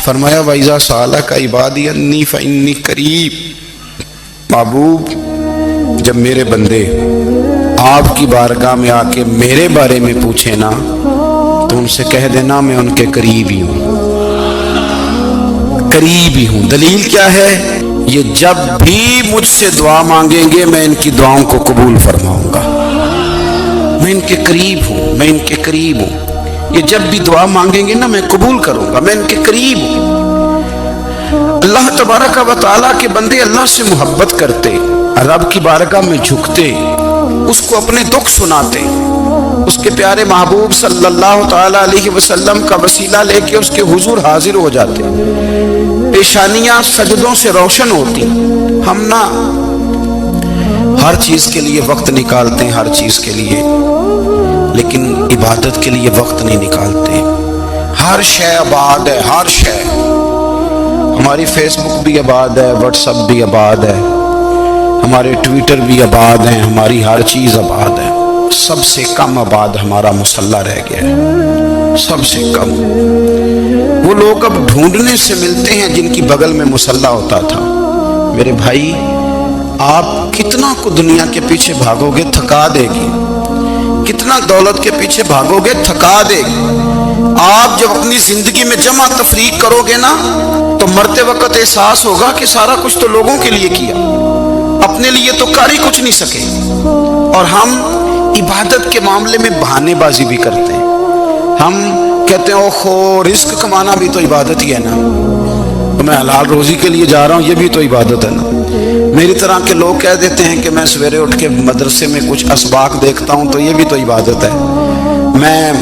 فرمایا وَإِذَا سَأَلَكَ عِبَادِي أَنِّي فَإِنِّي قَرِيب، محبوب جب میرے بندے آپ کی بارگاہ میں آ کے میرے بارے میں پوچھیں نا تو ان سے کہہ دینا میں ان کے قریب ہی ہوں، قریب ہی ہوں۔ دلیل کیا ہے؟ یہ جب بھی مجھ سے دعا مانگیں گے میں ان کی دعاؤں کو قبول فرماؤں گا، میں ان کے قریب ہوں، میں ان کے قریب ہوں۔ یہ جب بھی دعا مانگیں گے نا میں قبول کروں گا، میں ان کے قریب ہوں۔ اللہ تبارک و تعالیٰ کے بندے اللہ سے محبت کرتے، رب کی بارگاہ میں جھکتے، اس کو اپنے دکھ سناتے، اس کے پیارے محبوب صلی اللہ تعالیٰ علیہ وسلم کا وسیلہ لے کے اس کے حضور حاضر ہو جاتے، پیشانیاں سجدوں سے روشن ہوتی۔ ہم نا ہر چیز کے لیے وقت نکالتے ہیں، ہر چیز کے لیے، لیکن عبادت کے لیے وقت نہیں نکالتے۔ ہر شے آباد ہے، ہر شے، ہماری فیس بک بھی آباد ہے، واٹس ایپ بھی آباد ہے، ہمارے ٹویٹر بھی آباد ہیں، ہماری ہر چیز آباد ہے۔ سب سے کم آباد ہمارا مصلی رہ گیا ہے، سب سے کم۔ وہ لوگ اب ڈھونڈنے سے ملتے ہیں جن کی بغل میں مصلی ہوتا تھا۔ میرے بھائی آپ کتنا کو دنیا کے پیچھے بھاگو گے تھکا دے گی، کتنا دولت کے پیچھے بھاگو گے تھکا دے گی۔ آپ جب اپنی زندگی میں جمع تفریق کرو گے نا تو مرتے وقت احساس ہوگا کہ سارا کچھ تو لوگوں کے لیے کیا، اپنے لیے تو کر ہی کچھ نہیں سکے۔ اور ہم عبادت کے معاملے میں بہانے بازی بھی کرتے ہیں۔ ہم کہتے ہیں اوہو رزق کمانا بھی تو عبادت ہی ہے نا، میں حلال روزی کے لیے جا رہا ہوں، یہ بھی تو عبادت ہے نا۔ میری طرح کے لوگ کہہ دیتے ہیں کہ میں سویرے اٹھ کے مدرسے میں کچھ اسباق دیکھتا ہوں تو یہ بھی تو عبادت ہے، میں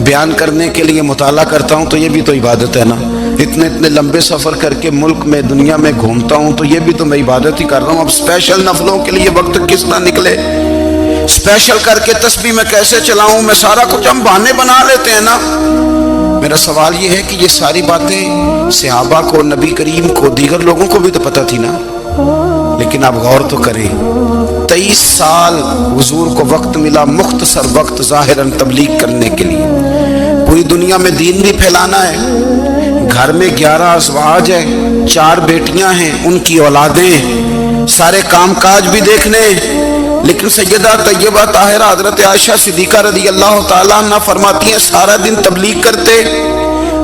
بیان کرنے کے لیے مطالعہ کرتا ہوں تو یہ بھی تو عبادت ہے نا، اتنے لمبے سفر کر کے ملک میں دنیا میں گھومتا ہوں تو یہ بھی تو میں عبادت ہی کر رہا ہوں۔ اب اسپیشل نفلوں کے لیے وقت کس طرح نکلے، اسپیشل کر کے تسبیح میں کیسے چلاؤں، میں سارا کچھ ہم بہانے بنا لیتے ہیں نا۔ میرا سوال یہ ہے کہ یہ ساری باتیں صحابہ کو، نبی کریم کو، دیگر لوگوں کو بھی تو پتہ تھی نا، لیکن آپ غور تو کریں 23 سال حضور کو وقت ملا، مختصر وقت ظاہراً تبلیغ کرنے کے لیے، پوری دنیا میں دین بھی پھیلانا ہے۔ گھر میں 11 ازواج ہیں، 4 بیٹیاں ہیں، ان کی اولادیں ہیں، سارے کام کاج بھی دیکھنے ہیں، لیکن سیدہ طیبہ طاہرہ حضرت عائشہ صدیقہ رضی اللہ تعالیٰ عنہ فرماتی ہیں سارا دن تبلیغ کرتے،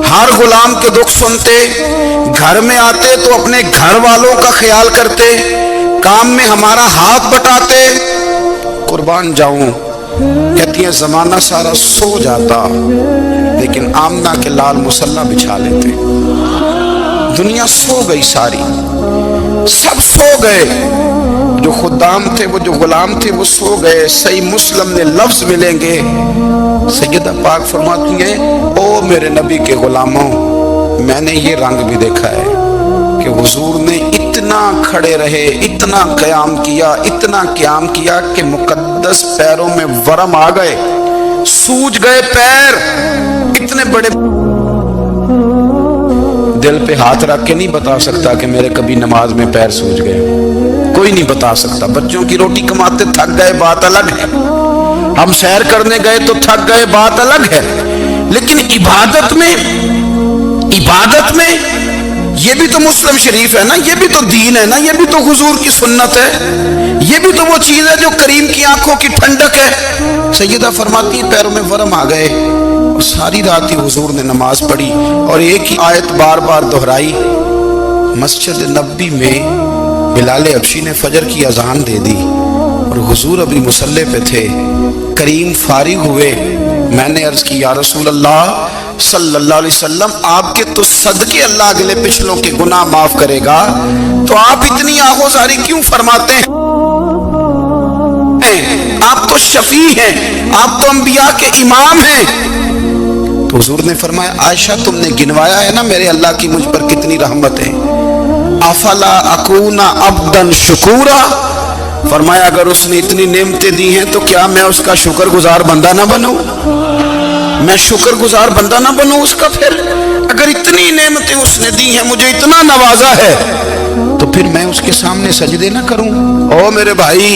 ہر غلام کے دکھ سنتے، گھر میں آتے تو اپنے گھر والوں کا خیال کرتے، کام میں ہمارا ہاتھ بٹاتے۔ قربان جاؤں، کہتی ہیں زمانہ سارا سو جاتا لیکن آمنہ کے لال مصلی بچھا لیتے۔ دنیا سو گئی، ساری سب سو گئے، جو خدام تھے، وہ جو غلام تھے وہ سو گئے۔ صحیح مسلم میں لفظ ملیں گے، سیدہ پاک فرماتی ہیں او میرے نبی کے غلاموں، میں نے یہ رنگ بھی دیکھا ہے کہ حضور نے اتنا کھڑے رہے، اتنا قیام کیا، اتنا قیام کیا کہ مقدس پیروں میں ورم آ گئے، سوج گئے پیر۔ اتنے بڑے دل پہ ہاتھ رکھ کے نہیں بتا سکتا کہ میرے کبھی نماز میں پیر سوج گئے، کوئی نہیں بتا سکتا۔ بچوں کی روٹی کماتے تھک گئے بات الگ ہے، ہم سیر کرنے گئے تو تھک گئے بات الگ ہے، لیکن عبادت میں یہ بھی تو مسلم شریف ہے نا، یہ بھی تو دین ہے نا، یہ بھی تو حضور کی سنت ہے، یہ بھی تو وہ چیز ہے جو کریم کی آنکھوں کی ٹھنڈک ہے۔ سیدہ فرماتی ہیں پیروں میں ورم آ گئے، اور ساری رات ہی حضور نے نماز پڑھی اور ایک ہی آیت بار بار دہرائی۔ مسجد نبوی میں بلال حبشی نے فجر کی اذان دے دی اور حضور ابھی مصلی پہ تھے، کریم فارغ ہوئے، میں نے عرض کی یا رسول اللہ صلی اللہ علیہ وسلم آپ کے تو صدقے اللہ اگلے پچھلوں کے گناہ معاف کرے گا، تو آپ اتنی آہوزاری کیوں فرماتے ہیں؟ آپ تو شفیع ہیں، آپ تو انبیاء کے امام ہیں۔ تو حضور نے فرمایا عائشہ تم نے گنوایا ہے نا میرے اللہ کی مجھ پر کتنی رحمت ہے، افلا اکون عبدا شکورا، فرمایا اگر اس نے اتنی نعمتیں دی ہیں تو کیا میں اس کا شکر گزار بندہ نہ بنوں، میں شکر گزار بندہ نہ بنوں اس کا؟ پھر اگر اتنی نعمتیں اس نے دی ہیں، مجھے اتنا نوازا ہے، تو پھر میں اس کے سامنے سجدے نہ کروں؟ او میرے بھائی،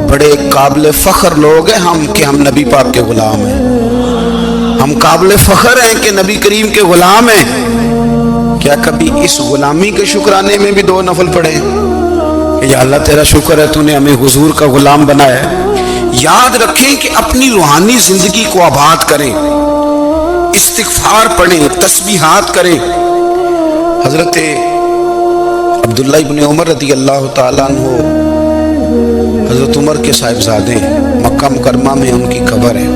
بڑے قابل فخر لوگ ہیں ہم کہ ہم نبی پاک کے غلام ہیں، ہم قابل فخر ہیں کہ نبی کریم کے غلام ہیں، کیا کبھی اس غلامی کے شکرانے میں بھی 2 نفل پڑھے کہ یا اللہ تیرا شکر ہے تو نے ہمیں حضور کا غلام بنایا ہے؟ یاد رکھیں کہ اپنی روحانی زندگی کو آباد کریں، استغفار پڑھیں، تسبیحات کریں۔ حضرت عبداللہ ابن عمر رضی اللہ تعالیٰ عنہ حضرت عمر کے صاحبزادے، مکہ مکرمہ میں ان کی قبر ہے۔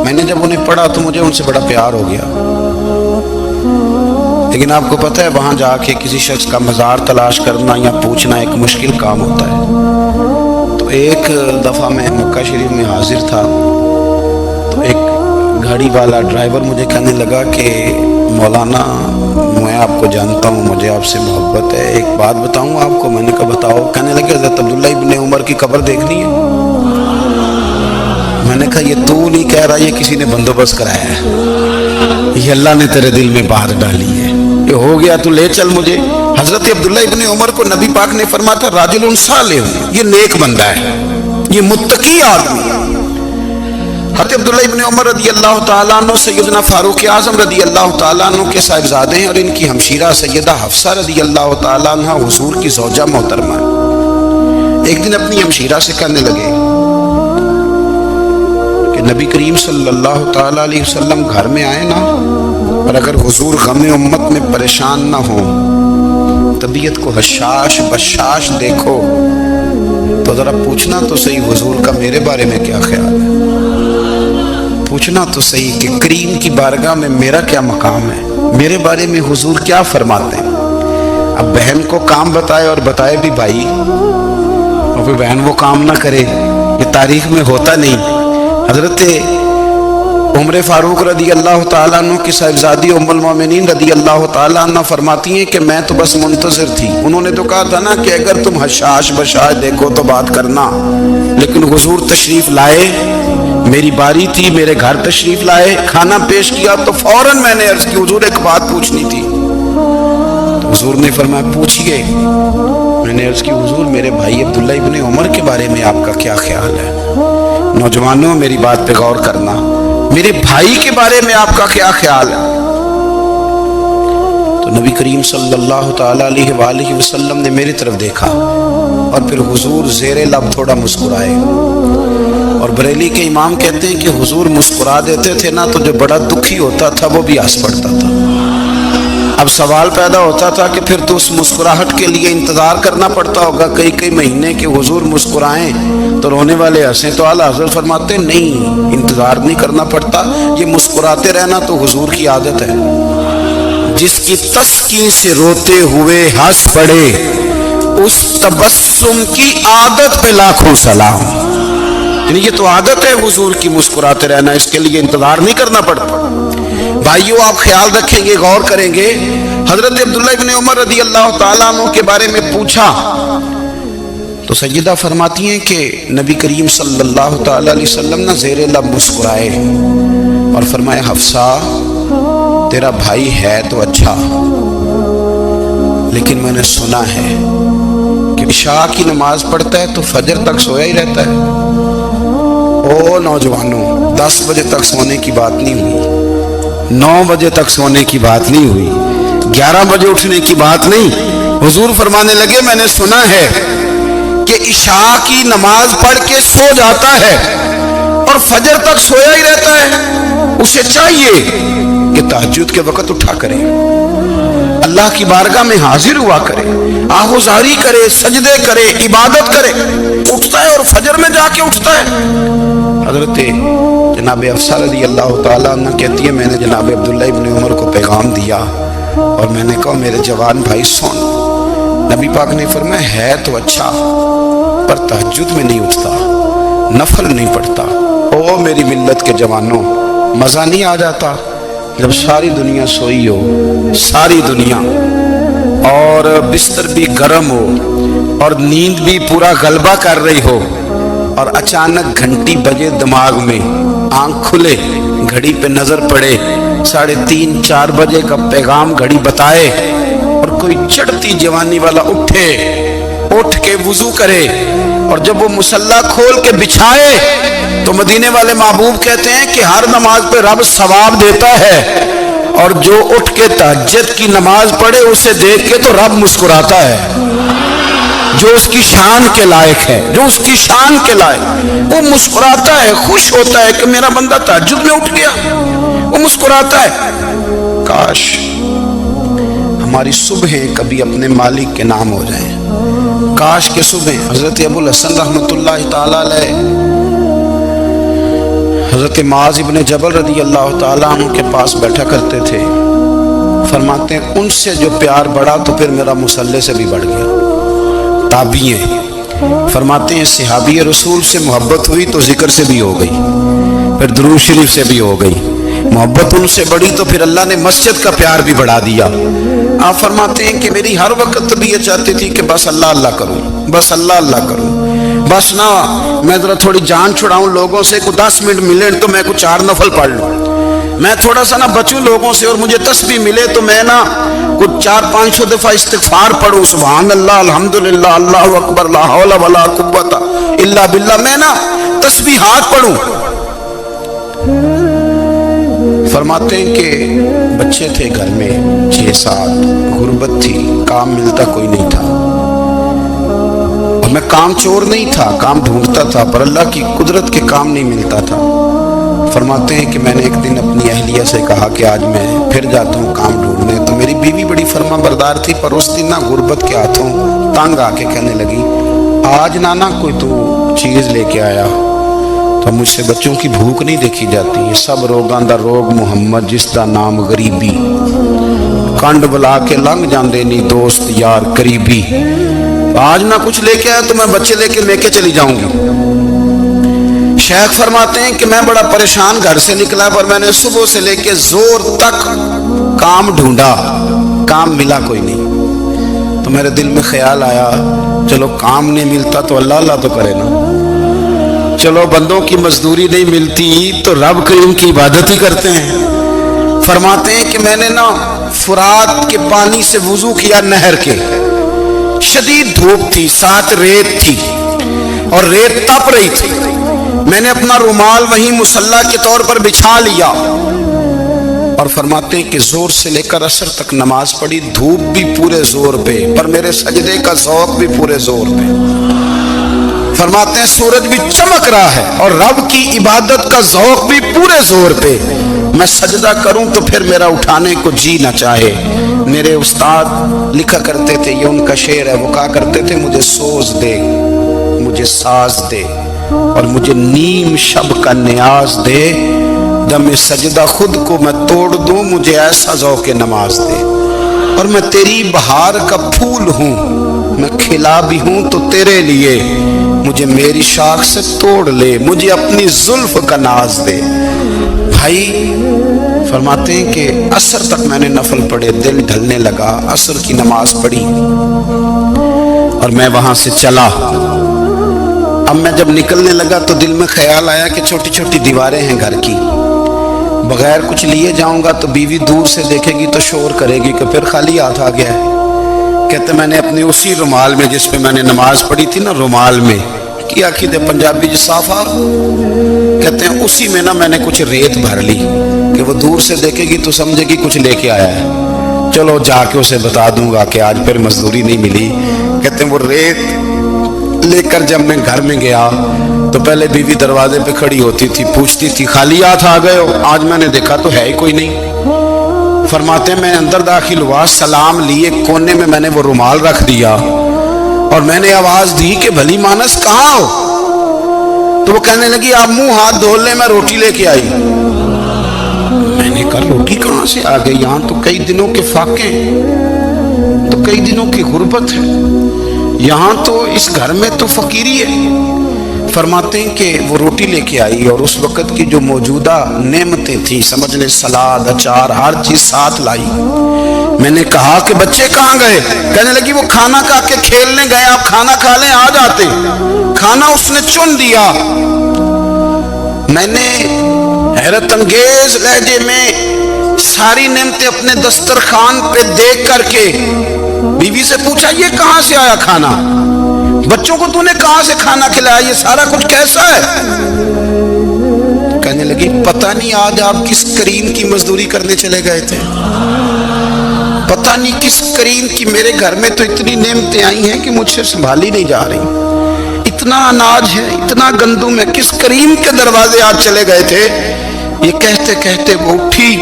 میں نے جب انہیں پڑھا تو مجھے ان سے بڑا پیار ہو گیا، لیکن آپ کو پتہ ہے وہاں جا کے کسی شخص کا مزار تلاش کرنا یا پوچھنا ایک مشکل کام ہوتا ہے۔ تو ایک دفعہ میں مکہ شریف میں حاضر تھا، تو ایک گاڑی والا ڈرائیور مجھے کہنے لگا کہ مولانا میں آپ کو جانتا ہوں، مجھے آپ سے محبت ہے، ایک بات بتاؤں آپ کو؟ میں نے کہا بتاؤ۔ کہنے لگے حضرت عبداللہ ابن عمر کی قبر دیکھنی ہے۔ میں نے کہا یہ تو نہیں کہہ رہا، یہ کسی نے بندوبست کرایا ہے، یہ اللہ نے تیرے دل میں بات ڈالی ہے، یہ ہو گیا تو لے چل مجھے۔ حضرت عبداللہ ابن عمر کو نبی پاک نے فرمایا تھا راجل صالح، یہ نیک بندہ ہے، یہ متقی آدمی۔ حضرت عبداللہ ابن عمر رضی اللہ تعالیٰ عنہ سیدنا فاروق اعظم رضی اللہ تعالیٰ عنہ کے صاحبزادے ہیں، اور ان کی ہمشیرہ سیدہ حفصہ رضی اللہ تعالیٰ عنہ حضور کی زوجہ محترمہ۔ ایک دن اپنی ہمشیرہ سے کہنے لگے کہ نبی کریم صلی اللہ تعالیٰ علیہ وسلم گھر میں آئے نا، اور اگر حضور غم امت میں پریشان نہ ہوں، طبیعت کو حشاش بشاش دیکھو، تو ذرا پوچھنا تو صحیح حضور کا میرے بارے میں کیا خیال ہے، پوچھنا تو صحیح کہ کریم کی بارگاہ میں میرا کیا مقام ہے، میرے بارے میں حضور کیا فرماتے ہیں۔ اب بہن کو کام بتائے، اور بتائے بھی بھائی، اور پھر بہن وہ کام نہ کرے، یہ تاریخ میں ہوتا نہیں۔ حضرت عمر فاروق رضی اللہ تعالیٰ عنہ کی صاحبزادی ام المومنین رضی اللہ تعالیٰ عنہ فرماتی ہیں کہ میں تو بس منتظر تھی، انہوں نے تو کہا تھا نا کہ اگر تم حشاش بشاش دیکھو تو بات کرنا، لیکن حضور تشریف لائے، میری باری تھی، میرے گھر تشریف لائے، کھانا پیش کیا تو فوراً میں نے عرض کی حضور ایک بات پوچھنی تھی۔ تو حضور نے فرمایا پوچھئے۔ میں نے عرض کی حضور میرے بھائی عبداللہ ابن عمر کے بارے میں آپ کا کیا خیال ہے؟ نوجوانوں میری بات پہ غور کرنا، میرے بھائی کے بارے میں آپ کا کیا خیال ہے؟ تو نبی کریم صلی اللہ تعالیٰ علیہ وآلہ وسلم نے میری طرف دیکھا، اور پھر حضور زیر لب تھوڑا مسکرائے، اور بریلی کے امام کہتے ہیں کہ حضور مسکرا دیتے تھے نا تو جو بڑا دکھی ہوتا تھا وہ بھی ہنس پڑتا تھا۔ اب سوال پیدا ہوتا تھا کہ پھر تو اس مسکراہٹ کے لیے انتظار کرنا پڑتا ہوگا کئی مہینے کہ حضور مسکرائیں تو رونے والے ہنسیں، تو اعلیٰ حضرت فرماتے نہیں، انتظار نہیں کرنا پڑتا، یہ مسکراتے رہنا تو حضور کی عادت ہے۔ جس کی تسکین سے روتے ہوئے ہنس پڑے، اس تبسم کی عادت پہ لاکھوں سلام۔ یعنی یہ تو عادت ہے حضور کی مسکراتے رہنا، اس کے لیے انتظار نہیں کرنا پڑتا۔ بھائیو آپ خیال رکھیں گے، غور کریں گے، حضرت عبداللہ ابن عمر رضی اللہ تعالیٰ عنہ کے بارے میں پوچھا تو سیدہ فرماتی ہیں کہ نبی کریم صلی اللہ تعالیٰ علیہ وسلم نے زیر لب مسکرائے اور فرمایا حفصہ تیرا بھائی ہے تو اچھا، لیکن میں نے سنا ہے کہ عشاء کی نماز پڑھتا ہے تو فجر تک سویا ہی رہتا ہے۔ او نوجوانوں، 10 بجے تک سونے کی بات نہیں ہوئی، 9 بجے تک سونے کی بات نہیں ہوئی، 11 بجے اٹھنے کی بات نہیں۔ حضور فرمانے لگے میں نے سنا ہے کہ عشاء کی نماز پڑھ کے سو جاتا ہے اور فجر تک سویا ہی رہتا ہے، اسے چاہیے کہ تہجد کے وقت اٹھا کرے، اللہ کی بارگاہ میں حاضر ہوا کرے، آہوزاری کرے، سجدے کرے، عبادت کرے، اٹھتا ہے اور فجر میں جا کے اٹھتا ہے۔ حضرت جناب حفصہ رضی اللہ تعالیٰ عنہ کہتی ہے میں نے جناب عبداللہ ابن عمر کو پیغام دیا اور میں نے کہا میرے جوان بھائی سن، نبی پاک نے فرمایا ہے تو اچھا پر تہجد میں نہیں اٹھتا، نفل نہیں پڑھتا۔ او میری ملت کے جوانوں، مزہ نہیں آ جاتا جب ساری دنیا سوئی ہو، ساری دنیا، اور بستر بھی گرم ہو اور نیند بھی پورا غلبہ کر رہی ہو، اور اچانک گھنٹی بجے دماغ میں، آنکھ کھلے، گھڑی پہ نظر پڑے، 3:30 4 بجے کا پیغام گھڑی بتائے، اور کوئی چڑھتی جوانی والا اٹھ کے وضو کرے، اور جب وہ مصلی کھول کے بچھائے تو مدینے والے محبوب کہتے ہیں کہ ہر نماز پہ رب ثواب دیتا ہے، اور جو اٹھ کے تہجد کی نماز پڑھے اسے دیکھ کے تو رب مسکراتا ہے، جو اس کی شان کے لائق ہے، جو اس کی شان کے لائق، وہ مسکراتا ہے، خوش ہوتا ہے کہ میرا بندہ تہجد میں اٹھ گیا، وہ مسکراتا ہے۔ کاش ہماری صبحیں کبھی اپنے مالک کے نام ہو جائیں، کاش کہ صبح حضرت ابو الحسن رحمۃ اللہ تعالیٰ علیہ حضرت معاذ ابن جبل رضی اللہ تعالیٰ عنہ کے پاس بیٹھا کرتے تھے، فرماتے ہیں ان سے جو پیار بڑھا تو پھر میرا مصلی سے بھی بڑھ گیا۔ تابعی ہیں، فرماتے ہیں صحابی رسول سے محبت ہوئی تو ذکر سے بھی ہو گئی، پھر درود شریف سے بھی ہو گئی، محبت ان سے بڑھی تو پھر اللہ نے مسجد کا پیار بھی بڑھا دیا۔ آپ فرماتے ہیں کہ میری ہر وقت بھی یہ چاہتی تھی کہ بس اللہ اللہ کروں، بس اللہ اللہ کروں، بس نہ میں ذرا تھوڑی جان چھڑاؤں لوگوں سے، کو 10 منٹ ملے تو میں کچھ 4 نفل پڑھ لوں، میں تھوڑا سا نہ بچوں لوگوں سے، اور مجھے تسبیح ملے تو میں نہ کچھ 400-500 دفعہ استغفار پڑھوں، سبحان اللہ، الحمدللہ، اللہ اکبر، لا حول ولا قوت الا باللہ، میں نہ تسبیحات پڑھوں۔ فرماتے ہیں کہ بچے تھے گھر میں 6-7، غربت تھی، کام ملتا کوئی نہیں تھا، اور میں کام چور نہیں تھا، کام ڈھونڈتا تھا، پر اللہ کی قدرت کے کام نہیں ملتا تھا۔ فرماتے ہیں کہ میں نے ایک دن اپنی اہلیہ سے کہا کہ آج میں پھر جاتا ہوں کام ڈھونڈنے، تو میری بیوی بڑی فرما بردار تھی، پر اس دن نہ غربت کے ہاتھوں تنگ آ کے کہنے لگی آج نانا کوئی تو چیز لے کے آیا، تو مجھ سے بچوں کی بھوک نہیں دیکھی جاتی، یہ سب روگاں دا روگ محمد جس دا نام غریبی، کنڈ بلا کے لنگ جاندے نہیں دوست یار قریبی، آج نہ کچھ لے کے آیا تو میں بچے لے کے چلی جاؤں گی۔ شیخ فرماتے ہیں کہ میں بڑا پریشان گھر سے نکلا، پر میں نے صبح سے لے کے زور تک کام ڈھونڈا، کام ملا کوئی نہیں، تو میرے دل میں خیال آیا چلو کام نہیں ملتا تو اللہ اللہ تو کرے نا، چلو بندوں کی مزدوری نہیں ملتی تو رب کریم کی عبادت ہی کرتے ہیں۔ فرماتے ہیں کہ میں نے نا فرات کے پانی سے وضو کیا، نہر کے، شدید دھوپ تھی، ساتھ ریت تھی اور ریت تپ رہی تھی، میں نے اپنا رومال وہیں مصلی کے طور پر بچھا لیا، اور فرماتے ہیں کہ زور سے لے کر عصر تک نماز پڑھی، دھوپ بھی پورے زور پہ، پر میرے سجدے کا ذوق بھی پورے زور پہ۔ فرماتے ہیں سورج بھی چمک رہا ہے اور رب کی عبادت کا ذوق بھی پورے زور پہ، میں سجدہ کروں تو پھر میرا اٹھانے کو جی نہ چاہے۔ میرے استاد لکھا کرتے تھے، یہ ان کا شعر ہے، وہ کہا کرتے تھے مجھے سوز دے، مجھے ساز دے، اور مجھے نیم شب کا نیاز دے، دم سجدہ خود کو میں توڑ دوں، مجھے ایسا ذوق نماز دے، اور میں تیری بہار کا پھول ہوں، میں کھلا بھی ہوں تو تیرے لیے، مجھے میری شاخ سے توڑ لے، مجھے اپنی زلف کا ناز دے۔ بھائی فرماتے ہیں کہ عصر تک میں نے نفل پڑھے، دل ڈھلنے لگا، عصر کی نماز پڑھی اور میں وہاں سے چلا۔ اب میں جب نکلنے لگا تو دل میں خیال آیا کہ چھوٹی چھوٹی دیواریں ہیں گھر کی، بغیر کچھ لیے جاؤں گا تو بیوی دور سے دیکھے گی تو شور کرے گی کہ پھر خالی ہاتھ آ گیا ہے۔ کہتے میں نے اپنی اسی رومال میں جس پہ میں نے نماز پڑھی تھی نا، رومال میں کیا کہتے پنجابی جسافہ کہتے ہیں، اسی میں نا میں نے کچھ ریت بھر لی کہ وہ دور سے دیکھے گی تو سمجھے گی کچھ لے کے آیا ہے، چلو جا کے اسے بتا دوں گا کہ آج پھر مزدوری نہیں ملی۔ کہتے ہیں وہ ریت لے کر جب میں گھر میں گیا تو پہلے بیوی دروازے پہ کھڑی ہوتی تھی، پوچھتی تھی خالی ہاتھ آ گئے ہو؟ آج میں نے دیکھا تو ہے ہی کوئی نہیں۔ فرماتے ہیں میں اندر داخل ہوا، سلام لیے، کونے میں میں نے وہ رومال رکھ دیا اور میں نے آواز دی کہ بھلی مانس کہاں ہو؟ تو وہ کہنے لگی آپ منہ ہاتھ دھو لیں، میں روٹی لے کے آئی۔ میں نے کہا روٹی کہاں سے آ گئی؟ یہاں تو کئی دنوں کے فاقے، تو کئی دنوں کی غربت ہے، یہاں تو اس گھر میں تو فقیری ہے۔ فرماتے ہیں کہ وہ روٹی لے کے آئی اور اس وقت کی جو موجودہ نعمتیں تھیں، سمجھ لیں سلاد، اچار، ہر چیز ساتھ لائی۔ میں نے کہا کہ بچے کہاں گئے؟ کہنے لگی وہ کھانا کھا کے کھیلنے گئے، آپ کھانا کھا لیں آ جاتے۔ کھانا اس نے چن دیا۔ میں نے حیرت انگیز لہجے میں ساری نعمتیں اپنے دسترخوان پہ دیکھ کر کے بیوی سے پوچھا یہ کہاں سے آیا کھانا؟ بچوں کو تو نے کہاں سے کھانا کھلایا؟ یہ سارا کچھ کیسا ہے؟ کہنے لگی پتہ نہیں آج آپ کس کریم کی مزدوری کرنے چلے گئے تھے، پتہ نہیں کس کریم کی، میرے گھر میں تو اتنی نعمتیں آئی ہیں کہ مجھ سے سنبھالی نہیں جا رہی، اتنا اناج ہے، اتنا گندم ہے، کس کریم کے دروازے آج چلے گئے تھے؟ یہ کہتے کہتے وہ اٹھی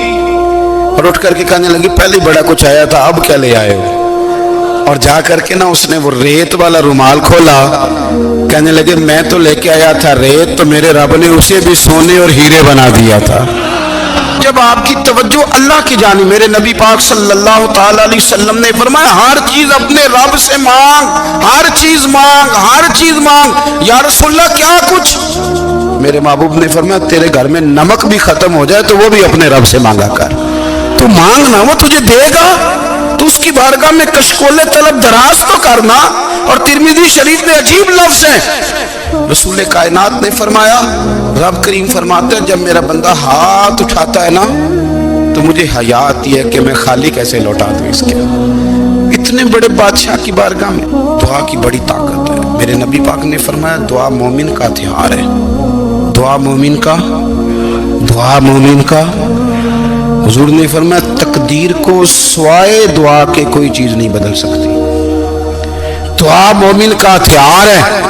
اور اٹھ کر کے کہنے لگی پہلے بڑا کچھ آیا تھا، اب کیا لے آئے ہو؟ اور جا کر کے نا اس نے وہ ریت والا رومال کھولا، کہنے لگے میں تو لے کے آیا تھا ریت، تو میرے رب نے اسے بھی سونے اور ہیرے بنا دیا تھا۔ جب آپ کی توجہ اللہ کی جانب، میرے نبی پاک صلی اللہ تعالی علیہ وسلم نے فرمایا ہر چیز اپنے رب سے مانگ، ہر چیز مانگ، ہر چیز مانگ۔ یا رسول اللہ کیا کچھ؟ میرے محبوب نے فرمایا تیرے گھر میں نمک بھی ختم ہو جائے تو وہ بھی اپنے رب سے مانگا کر، تو مانگنا وہ تجھے دے گا، تو اس کی بارگاہ میں کشکول طلب دراز تو کرنا۔ اور ترمذی شریف میں عجیب لفظ ہے، رسول کائنات نے فرمایا، رب کریم فرماتا ہے جب میرا بندہ ہاتھ اٹھاتا ہے نا تو مجھے حیا آتی ہے کہ میں خالی کیسے لوٹا دوں اس کے۔ اتنے بڑے بادشاہ کی بارگاہ میں دعا کی بڑی طاقت ہے۔ میرے نبی پاک نے فرمایا دعا مومن کا ہتھیار ہے، دعا مومن کا، دعا مومن کا۔ حضور نے فرمایا تقدیر کو سوائے دعا کے کوئی چیز نہیں بدل سکتی، دعا مومن کا ہتھیار ہے،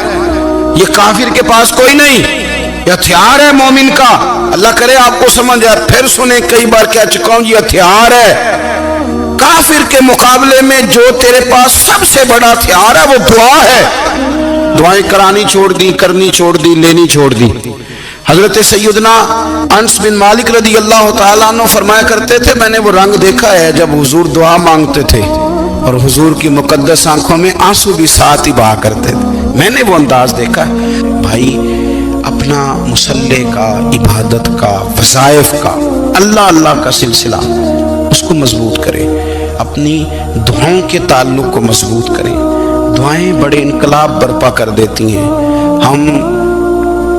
یہ کافر کے پاس کوئی نہیں، یہ ہتھیار ہے مومن کا۔ اللہ کرے آپ کو سمجھ آئے، پھر سنیں، کئی بار کہہ چکا ہوں یہ ہتھیار ہے۔ کافر کے مقابلے میں جو تیرے پاس سب سے بڑا ہتھیار ہے وہ دعا ہے۔ دعائیں کرانی چھوڑ دی، کرنی چھوڑ دی، لینی چھوڑ دی۔ حضرت سیدنا انس بن مالک رضی اللہ تعالیٰ عنہ فرمایا کرتے تھے میں نے وہ رنگ دیکھا ہے جب حضور دعا مانگتے تھے اور حضور کی مقدس آنکھوں میں آنسو بھی ساتھ ہی بہا کرتے تھے، میں نے وہ انداز دیکھا ہے۔ بھائی اپنا مصلی کا، عبادت کا، وظائف کا، اللہ اللہ کا سلسلہ اس کو مضبوط کریں، اپنی دعاؤں کے تعلق کو مضبوط کریں۔ دعائیں بڑے انقلاب برپا کر دیتی ہیں۔ ہم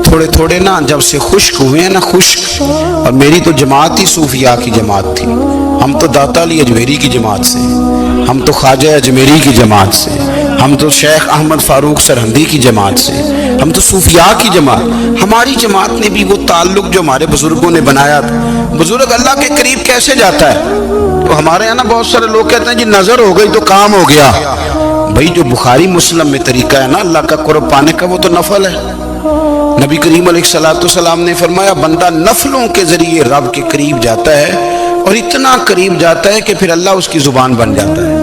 تھوڑے تھوڑے نا جب سے خشک ہوئے ہیں نا، خشک، اور میری تو جماعت ہی صوفیاء کی جماعت تھی، ہم تو داتا علی اجمیری کی جماعت سے، ہم تو خواجہ اجمیری کی جماعت سے، ہم تو شیخ احمد فاروق سرہندی کی جماعت سے، ہم تو صوفیاء کی جماعت۔ ہماری جماعت نے بھی وہ تعلق جو ہمارے بزرگوں نے بنایا تھا۔ بزرگ اللہ کے قریب کیسے جاتا ہے؟ تو ہمارے یہاں نا بہت سارے لوگ کہتے ہیں جی نظر ہو گئی تو کام ہو گیا۔ بھائی جو بخاری مسلم میں طریقہ ہے نا اللہ کا قرب پانے کا وہ تو نفل ہے۔ نبی کریم علیہ السلام نے فرمایا بندہ نفلوں کے ذریعے رب کے قریب جاتا ہے، اور اتنا قریب جاتا ہے کہ پھر اللہ اس کی زبان بن جاتا ہے،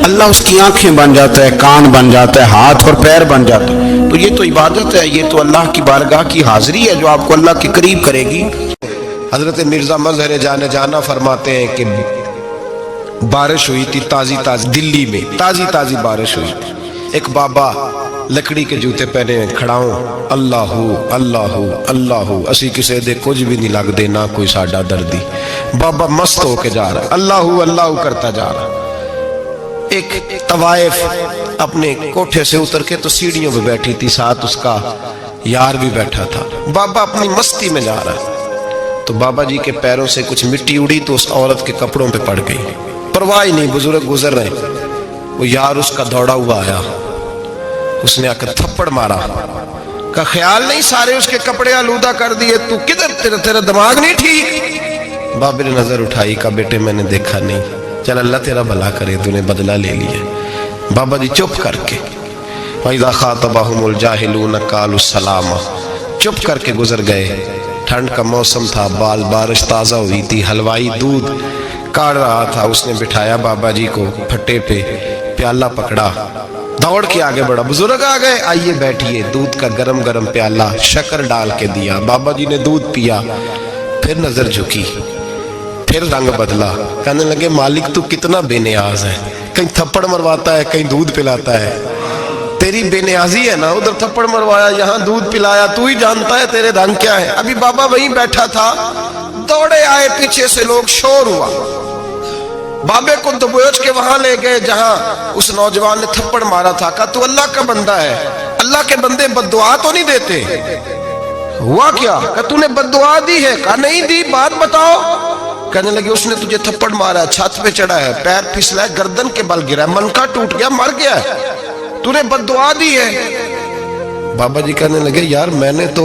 اللہ اس کی آنکھیں بن جاتا ہے، کان بن جاتا ہے، ہاتھ اور پیر بن جاتا ہے۔ تو یہ تو عبادت ہے، یہ تو اللہ کی بارگاہ کی حاضری ہے جو آپ کو اللہ کے قریب کرے گی۔ حضرت مرزا مظہر جانا فرماتے ہیں کہ بارش ہوئی تھی تازی دلی میں تازی بارش ہوئی تھی، ایک بابا لکڑی کے جوتے پہنے کھڑا ہوں، اللہ اللہ اللہ اسی کسے دے کچھ بھی نہیں لگ دے نہ کوئی ساڈا دردی۔ بابا مست ہو کے جا رہا ہے، اللہ اللہ کرتا جا رہا ہے۔ ایک طوائف اپنے کوٹھے سے اتر کے تو سیڑھیوں پہ بیٹھی تھی، ساتھ اس کا یار بھی بیٹھا تھا۔ بابا اپنی مستی میں جا رہا ہے تو بابا جی کے پیروں سے کچھ مٹی اڑی تو اس عورت کے کپڑوں پہ پڑ گئی، پرواہ نہیں، بزرگ گزر رہے، وہ یار اس کا دوڑا ہوا آیا، اس نے آ کر تھپڑ مارا، کا خیال نہیں سارے اس کے کپڑے آلودہ کر دیے، تو کدھر، تیرا دماغ نہیں ٹھیک؟ بابے نے نظر اٹھائی، کہا بیٹے میں نے دیکھا نہیں، چل اللہ تیرا بھلا کرے، تو نے بدلہ لے لیا۔ بابا جی چپ کر کے وَإِذَا خَاطَبَهُمُ الْجَاهِلُونَ قَالُوا السَّلَامَ، چپ کر کے گزر گئے۔ ٹھنڈ کا موسم تھا، بارش تازہ ہوئی تھی، حلوائی دودھ کاڑ رہا تھا، اس نے بٹھایا بابا جی کو پھٹے پہ، پیالہ پکڑا، دوڑ کے آگے بڑھا، بزرگ آ گئے، آئیے بیٹھیے، دودھ کا گرم پیالہ شکر ڈال کے دیا، بابا جی نے دودھ پیا، پھر نظر جھکی، پھر رنگ بدلا، کہنے لگے مالک تو کتنا بے نیاز ہے، کہیں تھپڑ مرواتا ہے، کہیں دودھ پلاتا ہے، تیری بے نیازی ہے نا، ادھر تھپڑ مروایا، یہاں دودھ پلایا، تو ہی جانتا ہے تیرے رنگ کیا ہے۔ ابھی بابا وہیں بیٹھا تھا، دوڑے آئے پیچھے سے لوگ، شور ہوا، بابے کو دبوچ کے وہاں لے گئے جہاں اس نوجوان نے تھپڑ مارا تھا، کہا تو اللہ کا بندہ ہے، اللہ کے بندے بد دعا تو نہیں دیتے؟ ہوا کیا؟ کہا تو نے بد دعا دی ہے؟ کہا نہیں دی، بات بتاؤ۔ کہنے لگے اس نے تجھے تھپڑ مارا، چھت پہ چڑھا ہے، پیر پھسلا ہے، گردن کے بل گرا ہے، منکا ٹوٹ گیا، مر گیا ہے، تو نے بد دعا دی ہے۔ بابا جی کہنے لگے یار میں نے تو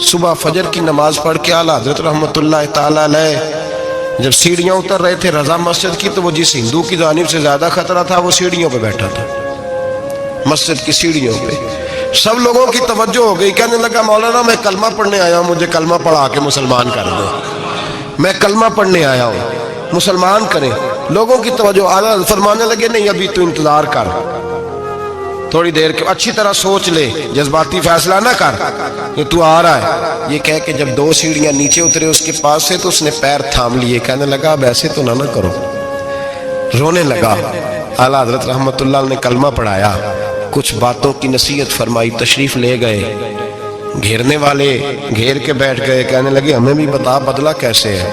صبح فجر کی نماز پڑھ کے اعلیٰ حضرت رحمتہ تعالیٰ علیہ جب سیڑھیاں اتر رہے تھے رضا مسجد کی، تو وہ جس ہندو کی جانب سے زیادہ خطرہ تھا وہ سیڑھیوں پہ بیٹھا تھا، مسجد کی سیڑھیوں پہ۔ سب لوگوں کی توجہ ہو گئی، کہنے لگا مولانا میں کلمہ پڑھنے آیا ہوں، مجھے کلمہ پڑھا کے مسلمان کر دیں، میں کلمہ پڑھنے آیا ہوں، مسلمان کریں۔ لوگوں کی توجہ، اعلیٰ فرمانے لگے نہیں ابھی تو انتظار کر، تھوڑی دیر کے اچھی طرح سوچ لے، جذباتی فیصلہ نہ کر کہ تو آ رہا ہے۔ یہ کہہ کے جب 2 سیڑھیاں نیچے اترے اس کے پاس سے، تو اس نے پیر تھام لیے، کہنے لگا اب ایسے تو نہ کرو، رونے لگا۔ اعلیٰ حضرت رحمت اللہ نے کلمہ پڑھایا، کچھ باتوں کی نصیحت فرمائی، تشریف لے گئے۔ گھیرنے والے گھیر کے بیٹھ گئے، کہنے لگے ہمیں بھی بتا بدلہ کیسے ہے۔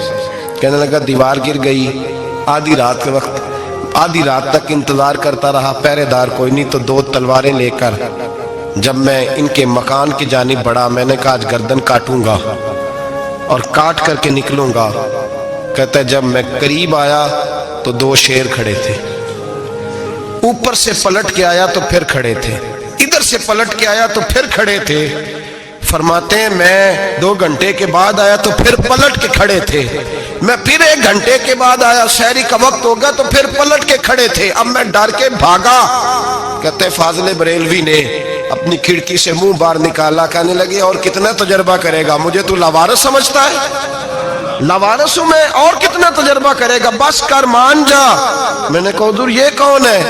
کہنے لگا دیوار گر گئی، آدھی رات کے وقت، آدھی رات تک انتظار کرتا رہا، پہرے دار کوئی نہیں، تو 2 تلواریں لے کر جب میں ان کے مکان کی جانب بڑھا، میں نے کہا آج گردن کاٹوں گا اور کاٹ کر کے نکلوں گا۔ کہتا ہے جب میں قریب آیا تو 2 شیر کھڑے تھے، اوپر سے پلٹ کے آیا تو پھر کھڑے تھے، ادھر سے پلٹ کے آیا تو پھر کھڑے تھے۔ فرماتے ہیں میں 2 گھنٹے کے بعد آیا تو پھر پلٹ کے کھڑے تھے، میں پھر 1 گھنٹے کے بعد آیا، سحری کا وقت ہو گیا تو پھر پلٹ کے کھڑے تھے، اب میں ڈر کے بھاگا۔ کہتے ہیں فاضل بریلوی نے اپنی کھڑکی سے منہ باہر نکالا، کہنے لگے اور کتنا تجربہ کرے گا، مجھے تو لاوارث سمجھتا ہے، لاوارث ہوں میں، اور کتنا تجربہ کرے گا، بس کر مان جا۔ میں نے کہا حضور یہ کون ہے،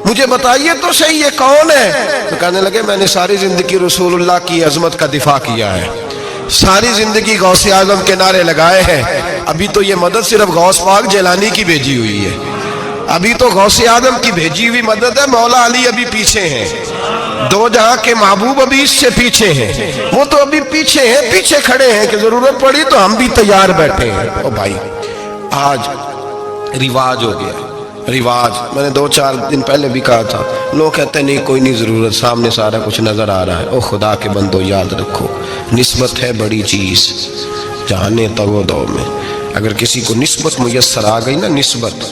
مجھے بتائیے تو صحیح یہ کون ہے۔ تو کہنے لگے میں نے ساری زندگی رسول اللہ کی عظمت کا دفاع کیا ہے، ساری زندگی غوث اعظم کے نعرے لگائے ہیں، ابھی تو یہ مدد صرف غوث پاک جیلانی کی بھیجی ہوئی ہے، ابھی تو غوث اعظم کی بھیجی ہوئی مدد ہے، مولا علی ابھی پیچھے ہیں، 2 جہاں کے محبوب ابھی اس سے پیچھے ہیں، وہ تو ابھی پیچھے ہیں، پیچھے کھڑے ہیں کہ ضرورت پڑی تو ہم بھی تیار بیٹھے ہیں۔ او بھائی آج رواج ہو گیا، رواج، میں نے 2-4 دن پہلے بھی کہا تھا، لوگ کہتے ہیں نہیں کوئی نہیں ضرورت، سامنے سارا کچھ نظر آ رہا ہے۔ او خدا کے بندو یاد رکھو، نسبت ہے بڑی چیز، جہانے تو دو میں اگر کسی کو نسبت میسر آ گئی نا، نسبت،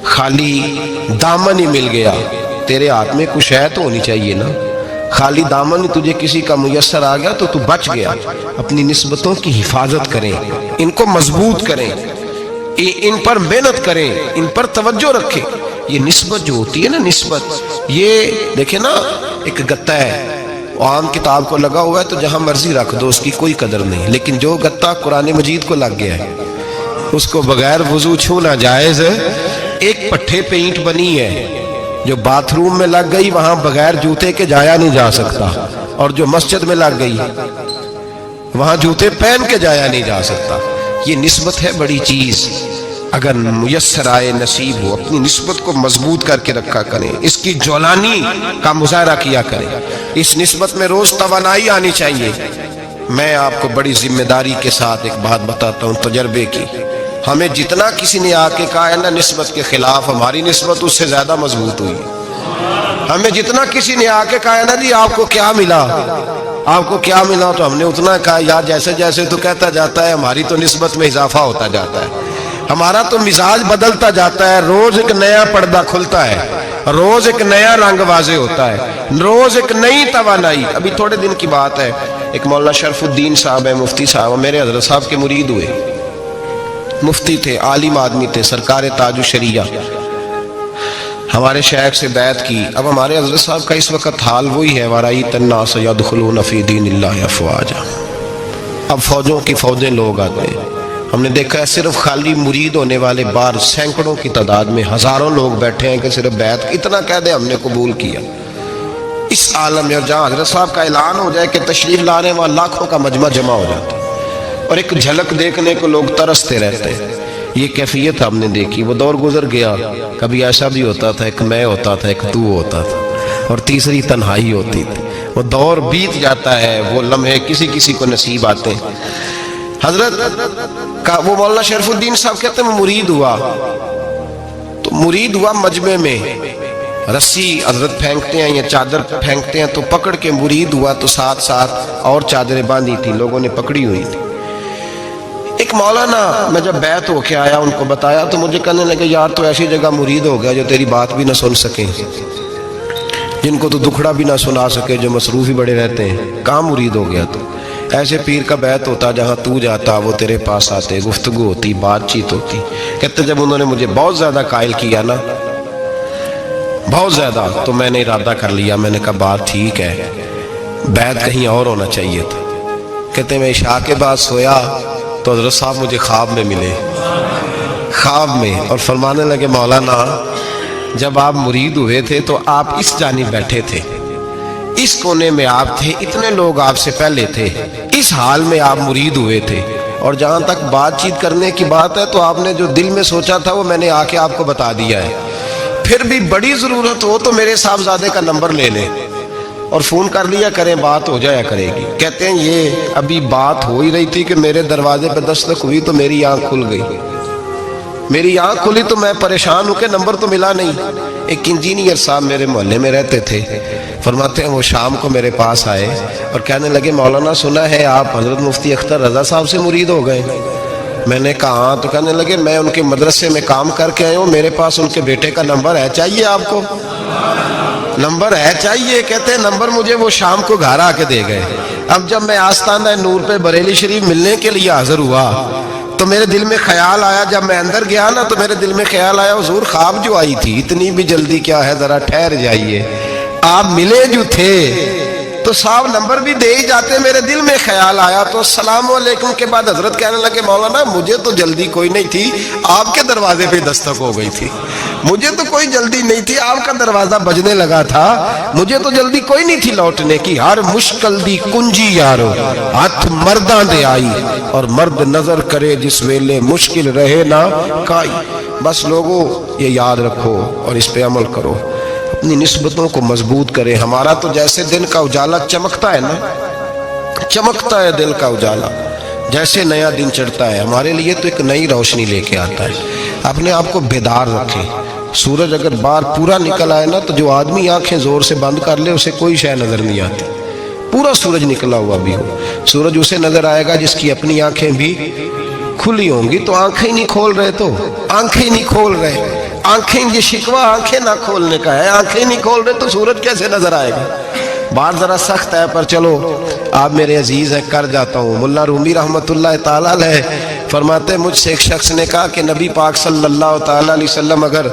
خالی دامن ہی مل گیا، تیرے ہاتھ میں کچھ ہے تو ہونی چاہیے نا، خالی دامن ہی تجھے کسی کا میسر آ گیا تو تو بچ گیا۔ اپنی نسبتوں کی حفاظت کریں، ان کو مضبوط کریں، ان پر محنت کریں، ان پر توجہ رکھیں۔ یہ نسبت جو ہوتی ہے نا، نسبت، یہ دیکھیں نا ایک گتا ہے، عام کتاب کو لگا ہوا ہے تو جہاں مرضی رکھ دو، اس کی کوئی قدر نہیں، لیکن جو گتا قرآن مجید کو لگ گیا ہے اس کو بغیر وضو چھونا جائز ہے۔ ایک پٹھے پہ اینٹ بنی ہے، جو باتھ روم میں لگ گئی وہاں بغیر جوتے کے جایا نہیں جا سکتا، اور جو مسجد میں لگ گئی وہاں جوتے پہن کے جایا نہیں جا سکتا۔ یہ نسبت ہے بڑی چیز، اگر میسر آئے نصیب ہو، اپنی نسبت کو مضبوط کر کے رکھا کریں، اس کی جولانی کا مظاہرہ کیا کریں، اس نسبت میں روز توانائی آنی چاہیے۔ میں آپ کو بڑی ذمہ داری کے ساتھ ایک بات بتاتا ہوں تجربے کی، ہمیں جتنا کسی نے آ کے کہا ہے نا نسبت کے خلاف، ہماری نسبت اس سے زیادہ مضبوط ہوئی۔ ہمیں جتنا کسی نے آ کے کہا ہے نا جی آپ کو کیا ملا، آپ کو کیا ملا، تو ہم نے اتنا کہا یار جیسے جیسے تو کہتا جاتا ہے ہماری تو نسبت میں اضافہ ہوتا جاتا ہے، ہمارا تو مزاج بدلتا جاتا ہے، روز ایک نیا پردہ کھلتا ہے، روز ایک نیا رنگ واضح ہوتا ہے، روز ایک نئی توانائی۔ ابھی تھوڑے دن کی بات ہے، ایک مولانا شرف الدین صاحب ہے، مفتی صاحب، میرے حضرت صاحب کے مرید ہوئے، مفتی تھے، عالم آدمی تھے، سرکار تاج الشریعہ، ہمارے شیخ سے بیعت کی۔ اب ہمارے حضرت صاحب کا اس وقت حال وہی ہے، وَرَأَيْتَ النَّاسَ يَدْخُلُونَ فِي دِينِ اللَّهِ أَفْوَاجًا، اب فوجوں کی فوجیں لوگ آتے ہیں۔ ہم نے دیکھا ہے صرف خالی مرید ہونے والے بار سینکڑوں کی تعداد میں ہزاروں لوگ بیٹھے ہیں کہ صرف بیعت اتنا کہہ دے ہم نے قبول کیا۔ اس عالم میں جہاں حضرت صاحب کا اعلان ہو جائے کہ تشریف لا رہے ہیں، وہاں لاکھوں کا مجمع جمع ہو جاتا ہے، اور ایک جھلک دیکھنے کو لوگ ترستے رہتے ہیں۔ یہ کیفیت ہم نے دیکھی، وہ دور گزر گیا، کبھی ایسا بھی ہوتا تھا ایک میں ہوتا تھا، ایک تو ہوتا تھا، اور تیسری تنہائی ہوتی تھی۔ وہ دور بیت جاتا ہے، وہ لمحے کسی کسی کو نصیب آتے ہیں۔ حضرت کا وہ مولانا شرف الدین صاحب کہتے ہیں میں مرید ہوا، تو مرید ہوا مجمع میں، رسی حضرت پھینکتے ہیں یا چادر پھینکتے ہیں تو پکڑ کے مرید ہوا، تو ساتھ ساتھ اور چادریں باندھی تھی، لوگوں نے پکڑی ہوئی تھی۔ ایک مولانا میں جب بیعت ہو کے آیا ان کو بتایا تو مجھے کہنے لگے یار تو ایسی جگہ مرید ہو گیا جو تیری بات بھی نہ سن سکیں، جن کو تو دکھڑا بھی نہ سنا سکے، جو مصروف ہی بڑے رہتے ہیں، کہاں مرید ہو گیا تو ایسے پیر کا بیت ہوتا جہاں تو جاتا وہ تیرے پاس آتے, گفتگو ہوتی, بات چیت ہوتی. کہتے جب انہوں نے مجھے بہت زیادہ قائل کیا نا, بہت زیادہ, تو میں نے ارادہ کر لیا, میں نے کہا بات ٹھیک ہے, بیت کہیں اور ہونا چاہیے تھا. کہتے میں عشاء کے بعد سویا تو حضرت صاحب مجھے خواب میں ملے, خواب میں, اور فرمانے لگے مولانا جب آپ مرید ہوئے تھے تو آپ اس جانب بیٹھے تھے, اس کونے میں آپ تھے, اتنے لوگ آپ سے پہلے تھے, اس حال میں آپ مرید ہوئے تھے, اور جہاں تک بات چیت کرنے کی بات ہے تو آپ نے جو دل میں سوچا تھا وہ میں نے آ کے آپ کو بتا دیا ہے. پھر بھی بڑی ضرورت ہو تو میرے صاحبزادے کا نمبر لے لیں اور فون کر لیا کریں, بات ہو جایا کرے گی. کہتے ہیں یہ ابھی بات ہو ہی رہی تھی کہ میرے دروازے پہ دستک ہوئی تو میری آنکھ کھل گئی, میری آنکھ کھلی تو میں پریشان ہوں کہ نمبر تو ملا نہیں. ایک انجینئر صاحب میرے محلے میں رہتے تھے, فرماتے ہیں وہ شام کو میرے پاس آئے اور کہنے لگے مولانا سنا ہے آپ حضرت مفتی اختر رضا صاحب سے مرید ہو گئے. میں نے کہا ہاں. تو کہنے لگے میں ان کے مدرسے میں کام کر کے آئے ہوں, میرے پاس ان کے بیٹے کا نمبر ہے, چاہیے آپ کو؟ نمبر ہے چاہیے. کہتے ہیں نمبر مجھے وہ شام کو گھر آ کے دے گئے. اب جب میں آستانہ نور پہ بریلی شریف ملنے کے لیے حاضر ہوا تو میرے دل میں خیال آیا, جب میں اندر گیا نا تو میرے دل میں خیال آیا حضور خواب جو آئی تھی اتنی بھی جلدی کیا ہے, ذرا ٹھہر جائیے, آپ ملے جو تھے تو صاحب نمبر بھی دے ہی جاتے. میرے دل میں خیال آیا تو السلام علیکم کے بعد حضرت کہنے لگے مولانا مجھے تو جلدی کوئی نہیں تھی, آپ کے دروازے پہ دستک ہو گئی تھی, مجھے تو کوئی جلدی نہیں تھی, آپ کا دروازہ بجنے لگا تھا, مجھے تو جلدی کوئی نہیں تھی لوٹنے کی. ہر مشکل دی کنجی یارو ہاتھ مرداں دے آئی, اور مرد نظر کرے جس ویلے مشکل رہے نہ کائی. بس لوگوں یہ یاد رکھو اور اس پہ عمل کرو, اپنی نسبتوں کو مضبوط کریں. ہمارا تو جیسے دن کا اجالا چمکتا ہے نا, چمکتا ہے دل کا اجالا, جیسے نیا دن چڑھتا ہے ہمارے لیے تو ایک نئی روشنی لے کے آتا ہے. اپنے آپ کو بیدار رکھیں. سورج اگر باہر پورا نکل آئے نا تو جو آدمی آنکھیں زور سے بند کر لے اسے کوئی شے نظر نہیں آتی, پورا سورج نکلا ہوا بھی ہو. سورج اسے نظر آئے گا جس کی اپنی آنکھیں بھی کھلی ہوں گی. تو آنکھیں نہیں کھول رہے, تو آنکھیں نہیں کھول رہے, آنکھیں, یہ شکوہ آنکھیں نہ کھولنے کا ہے, آنکھیں نہیں کھول رہے تو سورج کیسے نظر آئے گا. بات ذرا سخت ہے پر چلو آپ میرے عزیز ہیں, کر جاتا ہوں. ملا رومی رحمت اللہ تعالیٰ علیہ فرماتے مجھ سے ایک شخص نے کہا کہ نبی پاک صلی اللہ تعالیٰ علیہ وسلم اگر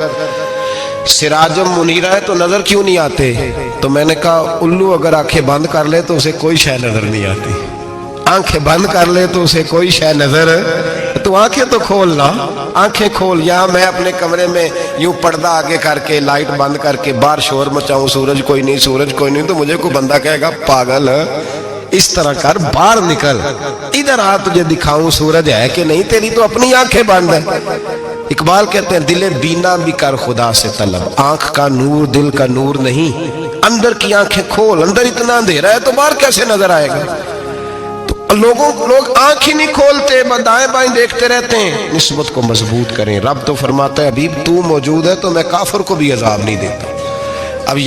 سراجم منیرہ ہے تو نظر کیوں نہیں آتے؟ تو میں نے کہا الو اگر آنکھیں بند کر لے تو اسے کوئی شے نظر نہیں آتی, آنکھیں بند کر لے تو اسے کوئی شے نظر, تو آنکھیں تو کھولنا, آنکھیں کھول. یہاں میں اپنے کمرے میں یوں پردہ آگے کر کے لائٹ بند کر کے باہر شور مچاؤں, سورج کوئی نہیں, سورج کوئی نہیں, تو مجھے کوئی بندہ کہے گا پاگل, اس طرح کر, باہر نکل, ادھر آ تجھے دکھاؤں سورج ہے کہ نہیں, تیری تو اپنی آنکھیں بند ہیں. اقبال کہتے ہیں دل بینا بھی کر خدا سے طلب, آنکھ کا نور دل کا نور نہیں, اندر کی آنکھیں کھول, اندر اتنا اندھیرا ہے تو باہر کیسے نظر آئے گا. لوگ آنکھ ہی نہیں کھولتے, دائیں بائیں دیکھتے رہتے ہیں. نسبت کو مضبوط کریں. رب تو فرماتا ہے حبیب تو موجود ہے تو میں کافر کو بھی عذاب نہیں دیتا. اب